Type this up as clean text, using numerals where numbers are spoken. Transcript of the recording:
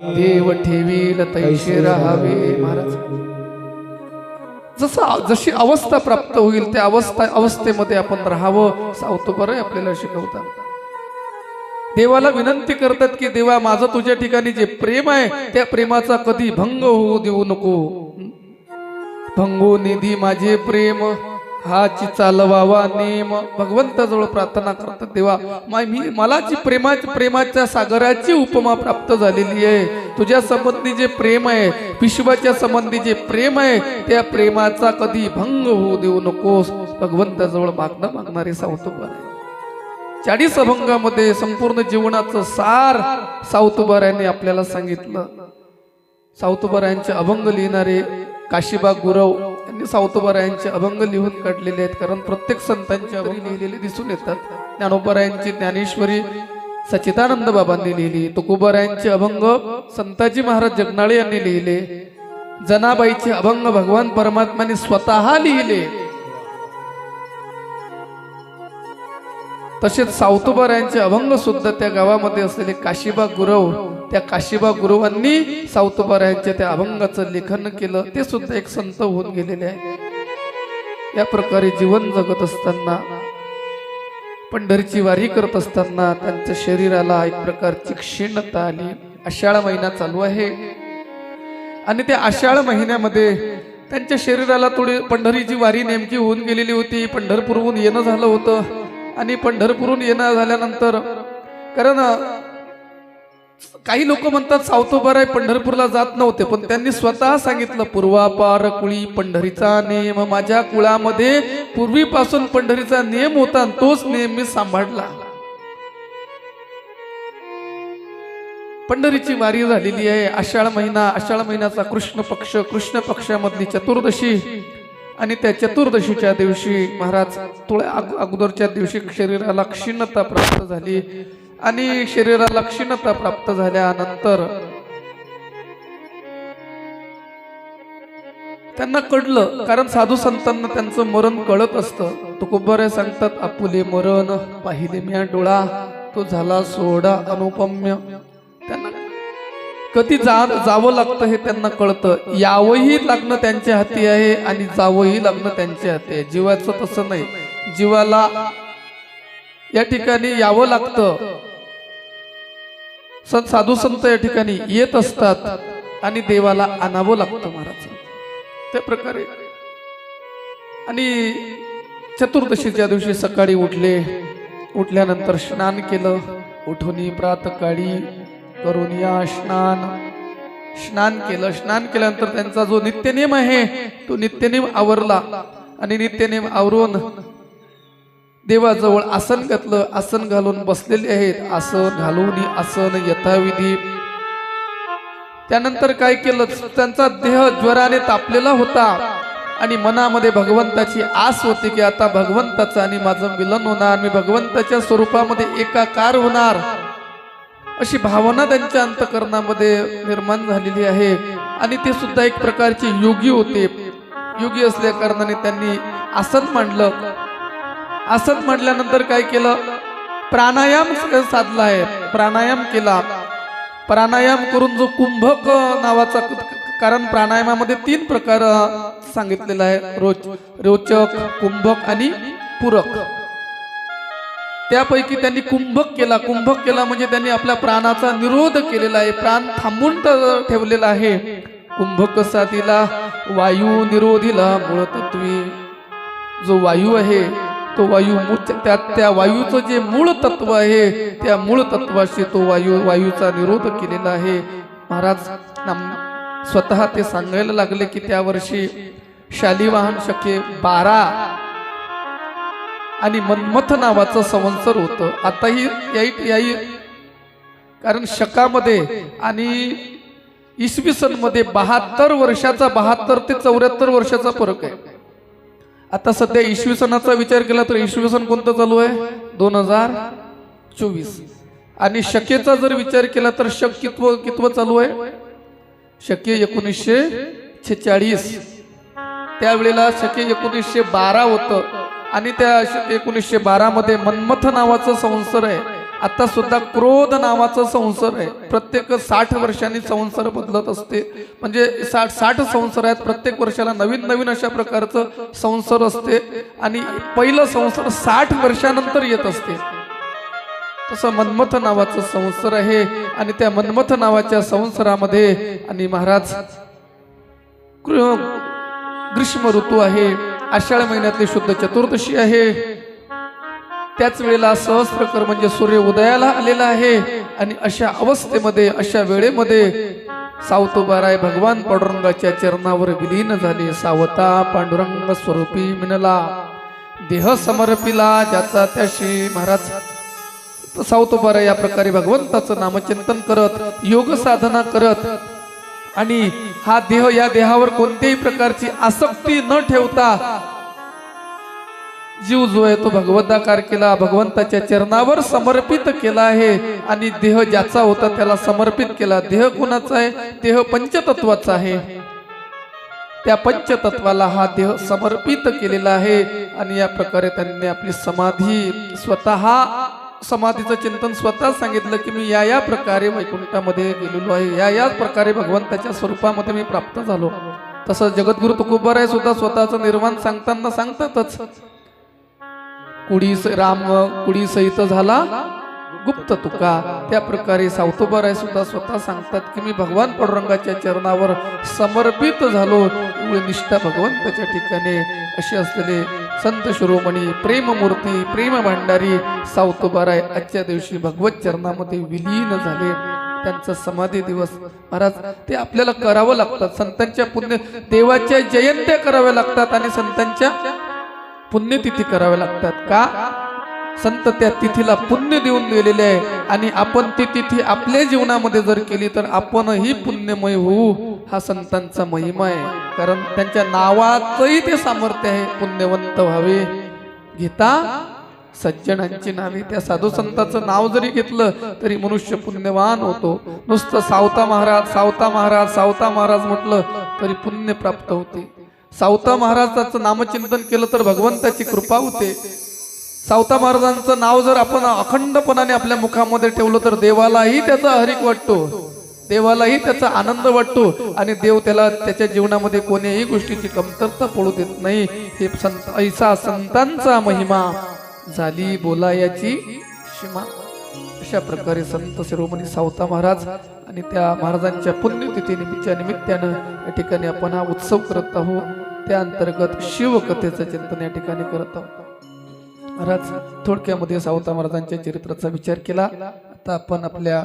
देव ठेवील तैसे राहावे. महाराज जशी अवस्था प्राप्त होईल त्या अवस्थेमध्ये आपण राहावं सावतोबर आपल्याला शिकवतात. देवाला विनंती करतात की देवा माझं तुझ्या ठिकाणी जे प्रेम आहे त्या प्रेमाचा कधी भंग होऊ देऊ नको. भंगो निधी माझे प्रेम हाची चालवावा नेम. भगवंताजवळ प्रार्थना करतात देवा मला जी प्रेमाच्या सागराची उपमा प्राप्त झालेली आहे. तुझ्या संबंधी जे प्रेम आहे विश्वाच्या संबंधी जे प्रेम आहे त्या प्रेमाचा कधी भंग होऊ देऊ नकोस. भगवंताजवळ मागणारे सावतोबार आहे. 40 अभंगामध्ये संपूर्ण जीवनाचं सार सावतोबारायांनी आपल्याला सांगितलं. सावतोबारायांचे अभंग लिहिणारे काशीबा गुरव यांनी सावतोबारायांचे अभंग लिहून काढलेले आहेत. कारण प्रत्येक संतांचे अभंग लिहिलेले दिसून येतात. ज्ञानोबारायांची ज्ञानेश्वरी सच्चिदानंद बाबांनी लिहिली. तुकोबारायांचे अभंग संताजी महाराज जगनाळे यांनी लिहिले. जनाबाईचे अभंग भगवान परमात्म्याने स्वतः लिहिले. तसेच सावतोबारायांचे अभंग सुद्धा त्या गावामध्ये असलेले काशीबा गुरव त्या काशीबा गुरुवांनी सावतोबारायांच्या त्या अभंगाचं लेखन केलं. ते सुद्धा एक संत होऊन गेलेले आहे. या प्रकारे जीवन जगत असताना पंढरीची वारी करत असताना त्यांच्या शरीराला एक प्रकारची क्षीणता आली. आषाढ महिना चालू आहे आणि त्या आषाढ महिन्यामध्ये त्यांच्या शरीराला थोडी पंढरीची वारी नेमकी होऊन गेलेली होती. पंढरपूरहून येणं झालं होतं आणि पंढरपूरहून येणं झाल्यानंतर कारण काही लोक म्हणतात सावतोबाराय पंढरपूरला जात नव्हते, पण त्यांनी स्वतः सांगितलं पूर्वापार कुळी पंढरीचा नेम. माझ्या कुळामध्ये पूर्वीपासून पंढरीचा नियम होता आणि तोच नेम मी सांभाळला. पंढरीची वारी झालेली आहे. आषाढ महिन्याचा कृष्ण पक्षामधली चतुर्दशी आणि त्या चतुर्दशीच्या दिवशी महाराज थोड्या अगोदरच्या दिवशी शरीराला क्षीणता प्राप्त झाली आणि शरीराला क्षीणता प्राप्त झाल्यानंतर त्यांना कळलं. कारण साधू संतांना त्यांचं मरण कळत असतं. तुकोबारे सांगतात आपुले मरण पाहिले म्या डोळा तो झाला सोडा अनुपम्य. त्यांना कधी जावं लागतं हे त्यांना कळतं. यावंही लागणं त्यांच्या हाती आहे आणि जावंही लागणं त्यांच्या हाती आहे. जीवाचं तसं नाही. जीवाला या ठिकाणी यावं लागतं. साधू संत या ठिकाणी येत असतात आणि देवाला आणावं लागतं महाराज. त्या प्रकारे आणि चतुर्दशीच्या दिवशी सकाळी उठल्यानंतर स्नान केलं. उठून प्रातःकाळी करून या स्नान केलं. स्नान केल्यानंतर त्यांचा जो नित्यनेम आहे तो नित्यनेम आवरला आणि नित्यनेम आवरून देवाजवळ आसन घातलं. आसन घालून बसलेले आहेत. आसन घालून आसन यथाविधी. त्यानंतर काय केलं, त्यांचा देह ज्वराने तापलेला होता आणि मनामध्ये भगवंताची आस होती की आता भगवंताचं आणि माझं मिलन होणार, मी भगवंताच्या स्वरूपामध्ये एकाकार होणार, अशी भावना त्यांच्या अंतःकरणामध्ये निर्माण झालेली आहे. आणि ते सुद्धा एक प्रकारचे योगी होते. योगी असल्या कारणाने त्यांनी आसन मांडलं. आसन मांडल्यानंतर काय केलं, प्राणायाम साधला आहे. प्राणायाम केला. प्राणायाम करून जो कुंभक नावाचा, कारण प्राणायामामध्ये 3 प्रकार सांगितलेला आहे, रोचक, कुंभक आणि पूरक. त्यापैकी त्यांनी कुंभक केला म्हणजे त्यांनी आपल्या प्राणाचा निरोध केलेला आहे. प्राण थांबून ठेवलेला आहे. कुंभक साधीला वायू निरोधीला मूळ तत्वी. जो वायू आहे तो वायू त्या वायूचं जे मूळ तत्व आहे त्या मूळ तत्वाशी तो वायूचा निरोध केलेला आहे. महाराज स्वतः ते सांगायला लागले की त्या वर्षी शालिवाहन शके 12 आणि मन्मथ नावाचं संवत्सर होतं. आताही याही कारण शकामध्ये आणि इसवी सन मध्ये 72 वर्षाचा 72 ते 74 वर्षाचा फरक आहे. आता सध्या इसवी सणाचा विचार केला तर इसवी सन कोणतं चालू आहे, 2024. आणि शकेचा जर विचार केला तर शक कितवं चालू आहे, शके 1946. त्यावेळेला शके 1912 होतं आणि त्या 1912 मध्ये मन्मथ नावाचं संवत्सर आहे. आता सुद्धा क्रोध नावाचा संसार आहे. प्रत्येक 60 वर्षांनी संसार बदलत असते. म्हणजे 60 संसार आहेत. प्रत्येक वर्षाला नवीन नवीन अशा प्रकारचं संसार असते आणि पहिलं संसार 60 वर्षानंतर येत असते. तसं मन्मथ नावाचं संसार आहे आणि त्या मन्मथ नावाच्या संसारामध्ये आणि महाराज ग्रीष्म ऋतू आहे. आषाढ महिन्यातली शुद्ध चतुर्दशी आहे. त्याच वेळेला सहस्त्रकर म्हणजे सूर्य उदयाला आलेला आहे आणि अशा अवस्थेमध्ये अशा वेळेमध्ये सावतोबाराय भगवान पांडुरंगाच्या चरणावर विलीन झाले. सावता पांडुरंग स्वरूपी मिनला देह समर्पिला ज्याचा त्याशी. महाराज सावतोबाराय या प्रकारे भगवंताचं नामचिंतन करत योग साधना करत आणि हा देह या देहावर कोणत्याही प्रकारची आसक्ती न ठेवता जीव जो आहे तो भगवंताकार केला, भगवंताच्या चरणावर समर्पित केला आहे आणि देह ज्याचा होता त्याला समर्पित केला. देह कोणाचा आहे? देह पंचतत्वाचा आहे. त्या पंचतत्वाला हा देह समर्पित केलेला आहे आणि या प्रकारे त्यांनी आपली समाधी स्वतः समाधीचं चिंतन स्वतः सांगितलं की मी या प्रकारे वैकुंठामध्ये गेलेलो आहे, या प्रकारे भगवंताच्या स्वरूपामध्ये मी प्राप्त झालो. तसं जगद्गुरु तुकोबाराय सुद्धा स्वतःचं निर्वाण सांगताना सांगतातच, कुडी सहित झाला गुप्त तुका. त्या प्रकारे सावतोबाराय सुद्धा स्वतः सांगतात की मी भगवान पांडुरंगाच्या चरणावर समर्पित झालो. निष्ठा भगवंताच्या ठिकाणी असे असलेले संत शिरोमणी प्रेममूर्ती प्रेम भांडारी सावतोबाराय आजच्या दिवशी भगवत चरणामध्ये विलीन झाले. त्यांचा समाधी दिवस महाराज ते आपल्याला करावं लागतात. संतांच्या पुण्य देवाच्या जयंत्या कराव्या लागतात आणि संतांच्या पुण्यतिथी कराव्या लागतात. का? संत त्या तिथीला पुण्य देऊन गेलेले आहे आणि आपण ती तिथी आपल्या जीवनामध्ये जर केली तर आपणही पुण्यमय होऊ. हा संतांचा महिमा आहे. कारण त्यांच्या नावाचंही ते सामर्थ्य आहे. पुण्यवंत व्हावे घेता सज्जनांची नावे. त्या साधू संतांचं नाव जरी घेतलं तरी मनुष्य पुण्यवान होतो. नुसतं सावता महाराज सावता महाराज सावता महाराज म्हटलं तरी पुण्य प्राप्त होते. सावता महाराजाचं नामचिंतन केलं तर भगवंताची कृपा होते. सावता महाराजांचं नाव जर आपण अखंडपणाने आपल्या मुखामध्ये ठेवलं तर देवालाही त्याचा हरिक वाटतो, देवालाही त्याचा आनंद वाटतो आणि देव त्याला त्याच्या जीवनामध्ये कोणत्याही गोष्टीची कमतरता पडू देत नाही. हे संत ऐसा संतांचा महिमा झाली बोलायाची सीमा. अशा प्रकारे संत शिरोमणी सावता महाराज आणि त्या महाराजांच्या पुण्यतिथीच्या निमित्तानं या ठिकाणी आपण हा उत्सव करत आहोत. त्या अंतर्गत शिवकथेचं चिंतन या ठिकाणी करत आहोत. महाराज थोडक्यामध्ये सावता महाराजांच्या चरित्राचा विचार केला. आता आपण आपल्या